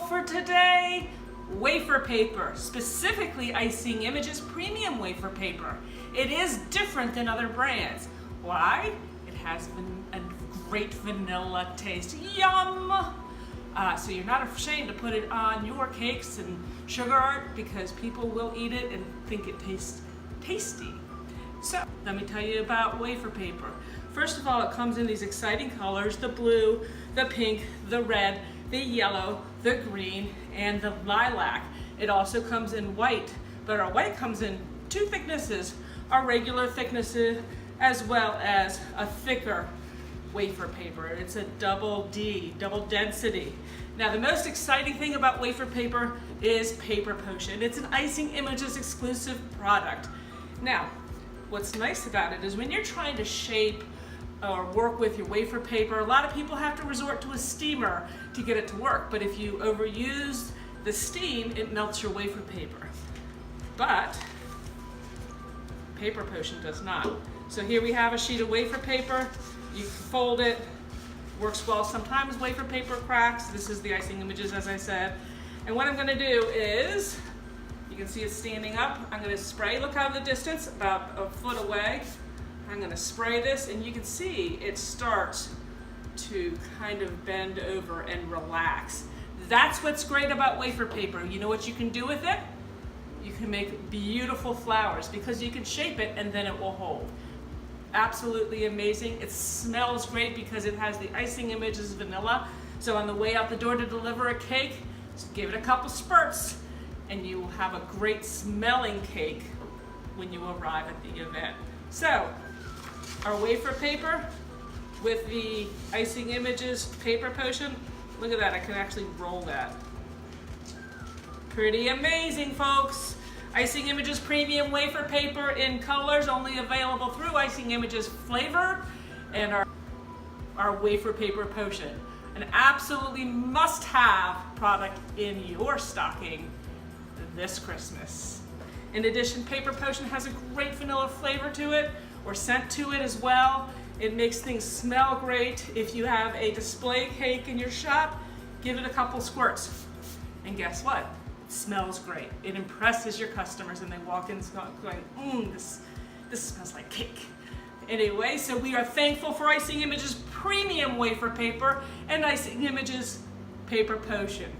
for today, wafer paper, specifically Icing Images premium wafer paper. It is different than other brands. Why? It has a great vanilla taste. Yum! So you're not ashamed to put it on your cakes and sugar art because people will eat it and think it tastes tasty. So let me tell you about wafer paper. First of all, it comes in these exciting colors: the blue, the pink, the red, the yellow, the green, and the lilac. It also comes in white, but our white comes in two thicknesses: our regular thicknesses as well as a thicker wafer paper. It's a double D, double density. Now, the most exciting thing about wafer paper is Paper Potion. It's an Icing Images exclusive product. Now, what's nice about it is when you're trying to shape or work with your wafer paper, a lot of people have to resort to a steamer to get it to work. But if you overuse the steam, it melts your wafer paper. But Paper Potion does not. So here we have a sheet of wafer paper. You fold it, works well. Sometimes wafer paper cracks. This is the Icing Images, as I said. And what I'm gonna do is, you can see it standing up. I'm gonna spray, look out of the distance, about a foot away. I'm gonna spray this, and you can see it starts to kind of bend over and relax. That's what's great about wafer paper. You know what you can do with it? You can make beautiful flowers because you can shape it and then it will hold. Absolutely amazing. It smells great because it has the Icing Images vanilla. So on the way out the door to deliver a cake, just give it a couple spurts and you will have a great smelling cake when you arrive at the event. So our wafer paper with the Icing Images Paper Potion, look at that, I can actually roll that. Pretty amazing, folks. Icing Images premium wafer paper in colors, only available through Icing Images flavor, and our wafer paper potion. An absolutely must-have product in your stocking this Christmas. In addition, Paper Potion has a great vanilla flavor to it, or scent to it as well. It makes things smell great. If you have a display cake in your shop, give it a couple squirts. And guess what? It smells great. It impresses your customers and they walk in going, this smells like cake. Anyway, so we are thankful for Icing Images premium wafer paper and Icing Images Paper Potion.